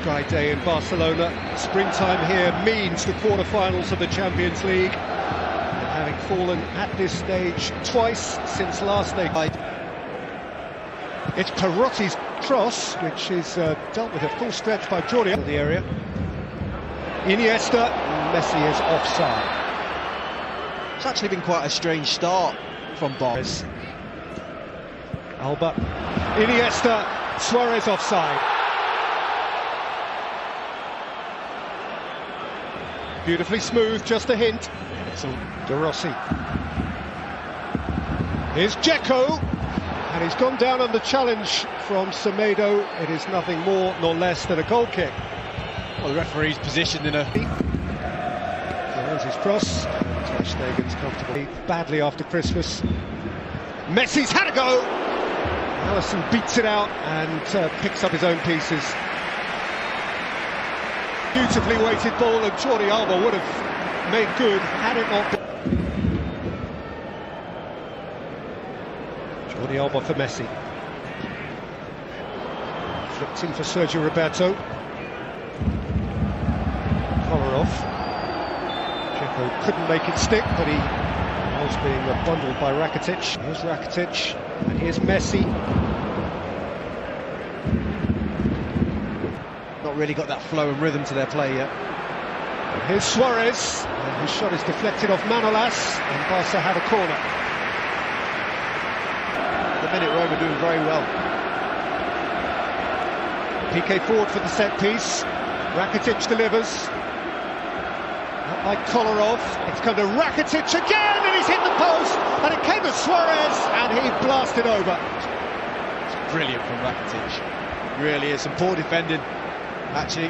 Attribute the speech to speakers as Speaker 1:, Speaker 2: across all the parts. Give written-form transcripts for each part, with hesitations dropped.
Speaker 1: sky day in Barcelona. Springtime here means the quarter-finals of the Champions League. And having fallen at this stage twice since last they played. It's Perotti's cross, which is dealt with at full stretch by Jordi in the area. Iniesta, Messi is offside.
Speaker 2: It's actually been quite a strange start from Barcelona.
Speaker 1: Alba, Iniesta, Suarez offside. Beautifully smooth, just a hint. It's De Rossi. Here's Dzeko, and he's gone down on the challenge from Semedo. It is nothing more nor less than a goal kick.
Speaker 2: Well, the referee's positioned in a...
Speaker 1: There's his cross. Ter Stegen's comfortably badly after Christmas. Messi's had a go. Alisson beats it out and picks up his own pieces. Beautifully weighted ball, and Jordi Alba would have made good had it not been. Jordi Alba for Messi. Flipped in for Sergio Roberto. Kolarov. Dzeko couldn't make it stick, but he was being bundled by Rakitic. Here's Rakitic, and here's Messi.
Speaker 2: Not really got that flow and rhythm to their play yet.
Speaker 1: And here's Suarez, and his shot is deflected off Manolas, and Barca had a corner.
Speaker 2: At the minute, Roma doing very well.
Speaker 1: PK forward for the set piece. Rakitic delivers. Up by Kolarov. It's come to Rakitic again, and he's hit the post, and it came to Suarez, and he blasted over.
Speaker 2: It's brilliant from Rakitic. Really is. Some poor defending, actually.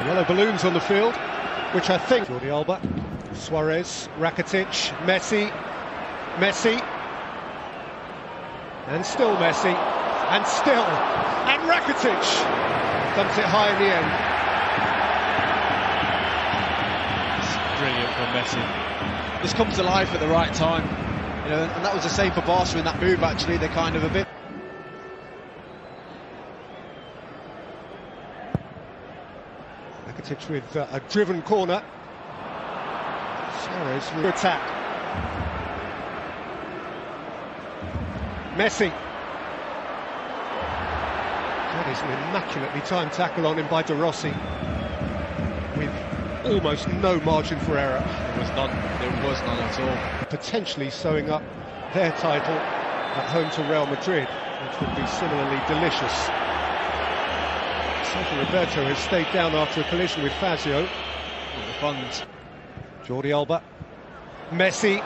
Speaker 1: Yellow balloons on the field, which I think... Jordi Alba, Suarez, Rakitic, Messi, and still Messi, and still, and Rakitic dumps it high in the end.
Speaker 2: It's brilliant from Messi. This comes to life at the right time, you know, and that was the same for Barca in that move. Actually, they're kind of a bit.
Speaker 1: Rakitic with a driven corner. Suarez with attack. Messi. That is an immaculately timed tackle on him by De Rossi, with almost no margin for error.
Speaker 2: There was none at all.
Speaker 1: Potentially sewing up their title at home to Real Madrid, which would be similarly delicious. Sergio Roberto has stayed down after a collision with Fazio.
Speaker 2: The funds.
Speaker 1: Jordi Alba, Messi,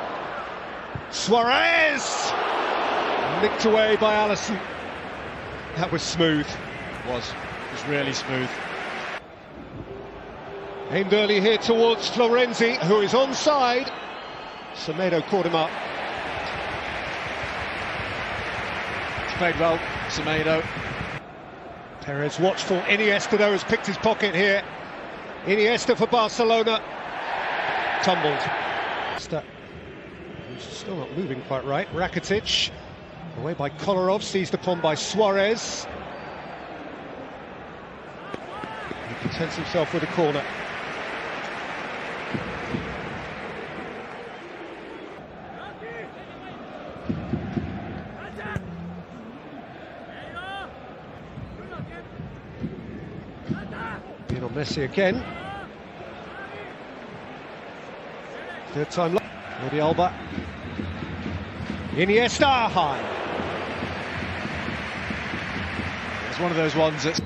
Speaker 1: Suarez! Nicked away by Alisson. That was smooth.
Speaker 2: It was really smooth.
Speaker 1: Aimed early here towards Florenzi, who is onside. Semedo caught him up.
Speaker 2: He's played well, Semedo.
Speaker 1: Perez watchful. Iniesta, though, has picked his pocket here. Iniesta for Barcelona. Tumbled. He's still not moving quite right. Rakitic. Away by Kolarov, seized upon by Suarez. He contents himself with a corner. In on Messi again. Third time. Jordi Alba. Iniesta high.
Speaker 2: It's one of those ones that's...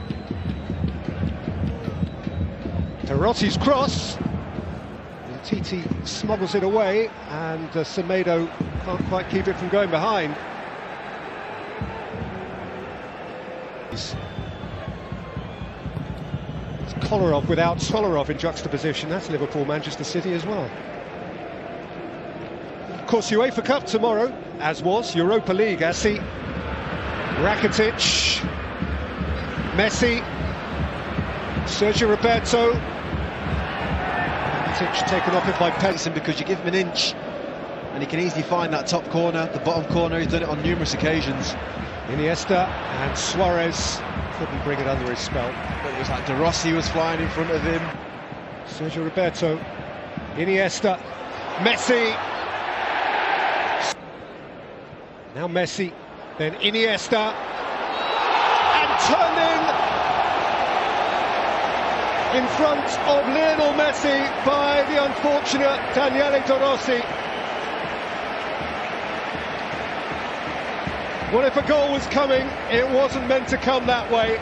Speaker 1: Perotti's cross. Titi smuggles it away, and Semedo can't quite keep it from going behind. It's Kolarov without Kolarov in juxtaposition. That's Liverpool, Manchester City as well. Of course, UEFA Cup tomorrow, as was Europa League. Messi, Rakitic, Messi, Sergio Roberto. Rakitic taken off it by Penson,
Speaker 2: because you give him an inch and he can easily find that top corner, the bottom corner. He's done it on numerous occasions.
Speaker 1: Iniesta and Suarez couldn't bring it under his spell.
Speaker 2: But it was like De Rossi was flying in front of him.
Speaker 1: Sergio Roberto, Iniesta, Messi. Now Messi, then Iniesta, and turned in front of Lionel Messi by the unfortunate Daniele De Rossi. Well, if a goal was coming, it wasn't meant to come that way.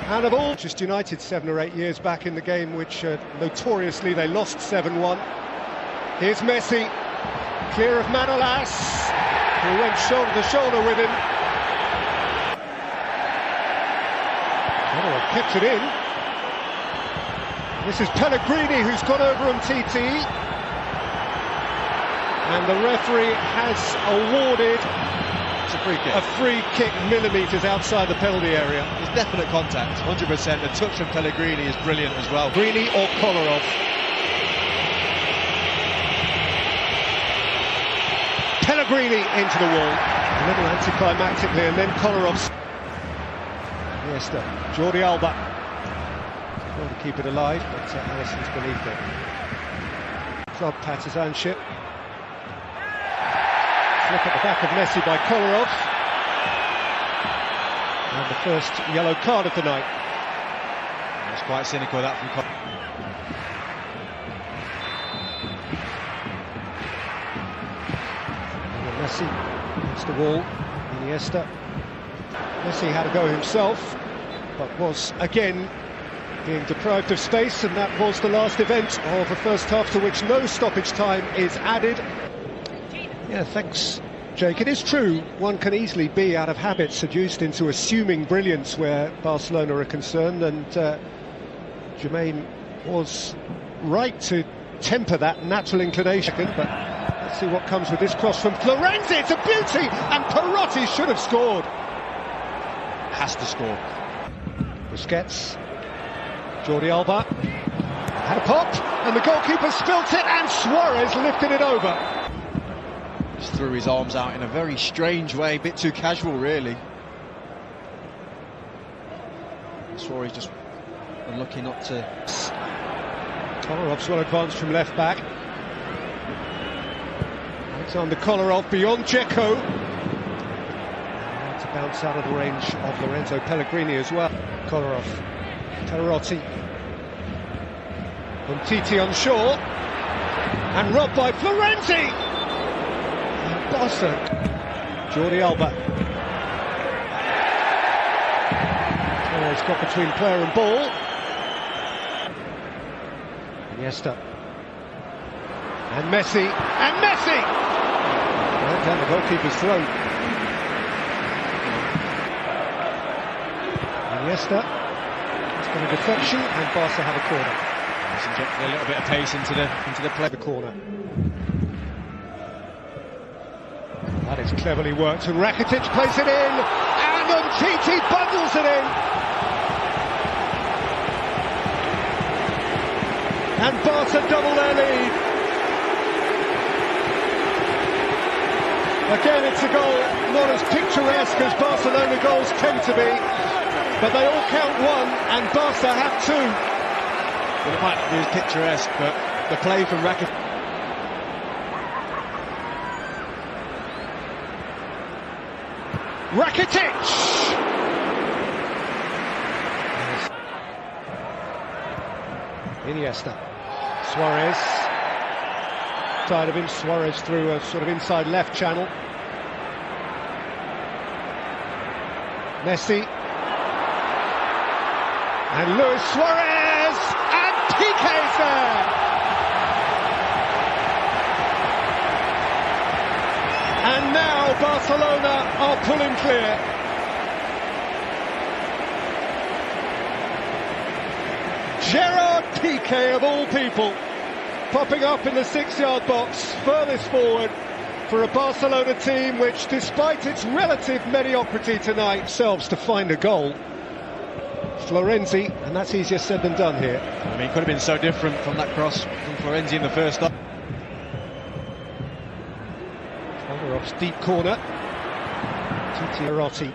Speaker 1: And of all, Manchester United 7 or 8 years back in the game, which notoriously they lost 7-1. Here's Messi, clear of Manolas, who went shoulder to shoulder with him. Oh, kept it in. This is Pellegrini, who's gone over on TT. And the referee has awarded a free kick millimetres outside the penalty area.
Speaker 2: There's definite contact, 100%. The touch from Pellegrini is brilliant as well.
Speaker 1: Pellegrini or Kolarov. Pellegrini into the wall. A little anticlimactically, and then Kolarov's. Iniesta, Jordi Alba. Trying to keep it alive, but Alisson's beneath it. Club partisanship. Look at the back of Messi by Kolarov. And the first yellow card of the night.
Speaker 2: It's quite cynical, that from Kolarov.
Speaker 1: Messi against the wall. Iniesta. Messi had a go himself, but was again being deprived of space, and that was the last event of the first half, to which no stoppage time is added. Yeah, thanks, Jake. It is true, one can easily be, out of habit, seduced into assuming brilliance where Barcelona are concerned, and Jermaine was right to temper that natural inclination. But let's see what comes with this cross from Florenzi. It's a beauty, and Perotti should have scored.
Speaker 2: Has to score.
Speaker 1: Busquets, Jordi Alba, had a pop, and the goalkeeper spilt it, and Suarez lifted it over.
Speaker 2: Just threw his arms out in a very strange way, a bit too casual, really. Suarez just unlucky not to.
Speaker 1: Kolarov's well advanced from left back. Alexander Kolarov beyond Dzeko. To bounce out of the range of Lorenzo Pellegrini as well. Kolarov, Perotti, on TT unsure, and robbed by Florenzi. Barca, Jordi Alba. Oh, he's got between player and ball. Iniesta. And Messi. And Messi! Right down the goalkeeper's throat. Iniesta. It's got a deflection, and Barca have a corner.
Speaker 2: He's injected a little bit of pace into the play.
Speaker 1: The corner. That is cleverly worked, and Rakitic plays it in, and Umtiti bundles it in. And Barca double their lead. Again, it's a goal not as picturesque as Barcelona goals tend to be, but they all count one, and Barca have two.
Speaker 2: Well, it might not be as picturesque, but the play from Rakitic.
Speaker 1: Rakitic! Iniesta. Suarez. Side of him, Suarez through a sort of inside left channel. Messi. And Luis Suarez! And Piqué's there! And now Barcelona are pulling clear. Gerard Piqué, of all people, popping up in the 6-yard box, furthest forward for a Barcelona team which, despite its relative mediocrity tonight, themselves to find a goal. Florenzi, and that's easier said than done here.
Speaker 2: I mean, it could have been so different from that cross from Florenzi in the first half.
Speaker 1: deep corner. Perotti.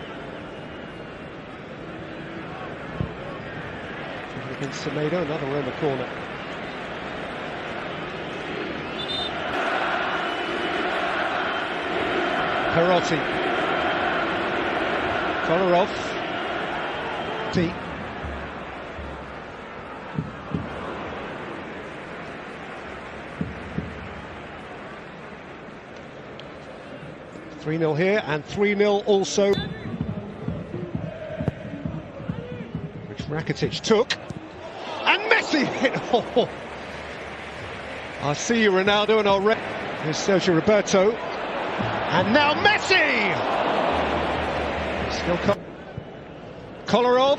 Speaker 1: Against Semedo, another Roma corner. Perotti. Kolarov. Deep. Three 0 here and 3-0 also. Which Rakitic took. And Messi hit. Oh. I see you, Ronaldo, and I'll. Here's Sergio Roberto. And now Messi! Still Kolarov.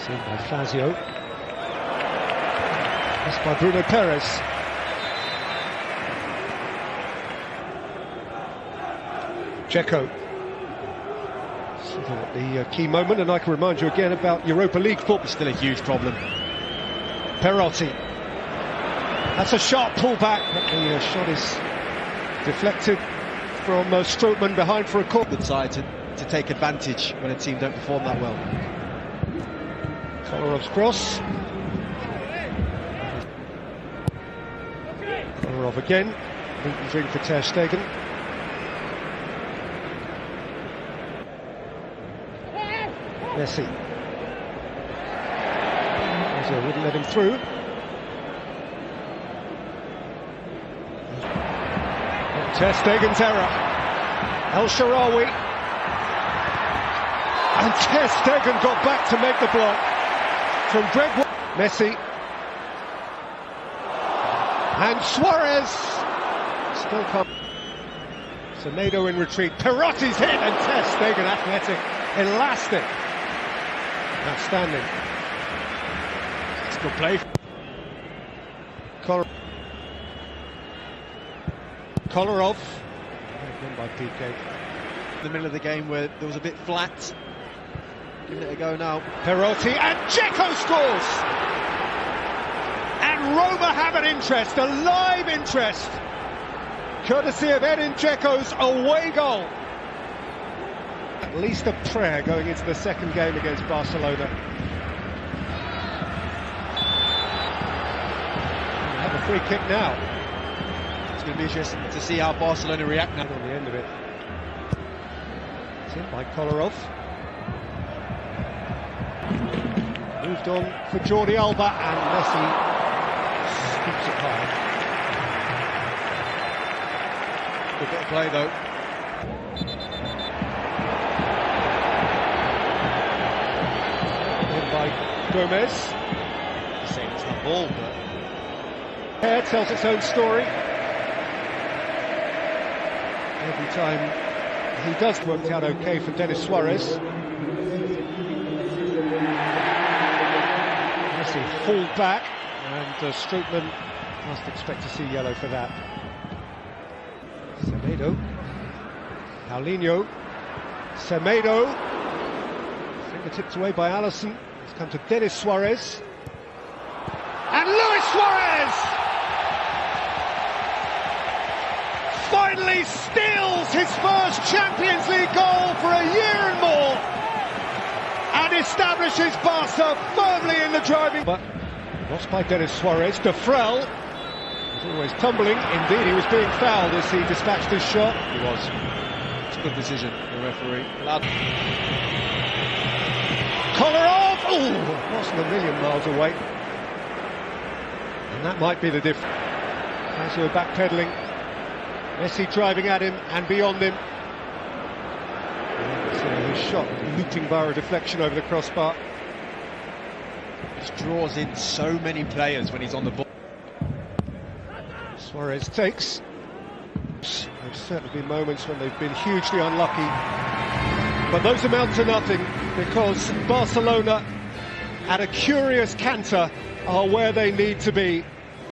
Speaker 1: Seen by Fazio. That's by Bruno Perez. Dzeko. Sitting at the key moment, and I can remind you again about Europa League football.
Speaker 2: Still a huge problem.
Speaker 1: Perotti. That's a sharp pullback. The shot is deflected from Strootman behind for a corner.
Speaker 2: Good side to take advantage when a team don't perform that well.
Speaker 1: Kolarov's cross. Kolarov again. Meet and drink for Ter Stegen. Messi. Fazio wouldn't let him through. Ter Stegen's error. El Shaarawy. And Ter Stegen got back to make the block. From Greg Messi. And Suarez. Still come. Semedo in retreat. Perotti's hit and Ter Stegen athletic. Elastic. Outstanding.
Speaker 2: It's good play.
Speaker 1: Kolarov. Won by PK.
Speaker 2: In the middle of the game where there was a bit flat. Giving it a go now.
Speaker 1: Perotti and Dzeko scores! And Roma have an interest, a live interest. Courtesy of Edin Dzeko's away goal. At least a prayer going into the second game against Barcelona. They have a free kick now.
Speaker 2: It's going to be interesting to see how Barcelona react now.
Speaker 1: On the end of it. It's in by Kolarov. Moved on for Jordi Alba and Messi scoops it high.
Speaker 2: Good bit of play though.
Speaker 1: By Gomez.
Speaker 2: Saying it's not ball, but
Speaker 1: Hair tells its own story. Every time he does work out okay for Denis Suarez. Messi fall back, and Strootman must expect to see yellow for that. Semedo. Paulinho. Semedo. Fingertipped away by Alisson. It's come to Denis Suarez. And Luis Suarez finally steals his first Champions League goal for a year and more and establishes Barca firmly in the driving. But lost by Denis Suarez. De Frel was always tumbling. Indeed, he was being fouled as he dispatched his shot.
Speaker 2: he was. It's a good decision, the referee.
Speaker 1: Kolarov! Oh, wasn't a million miles away. And that might be the difference. Fazio backpedaling. Messi driving at him and beyond him. His shot looping via a deflection over the crossbar.
Speaker 2: Just draws in so many players when he's on the ball.
Speaker 1: Suarez takes. There's certainly been moments when they've been hugely unlucky. But those amount to nothing because Barcelona, at a curious canter, are where they need to be.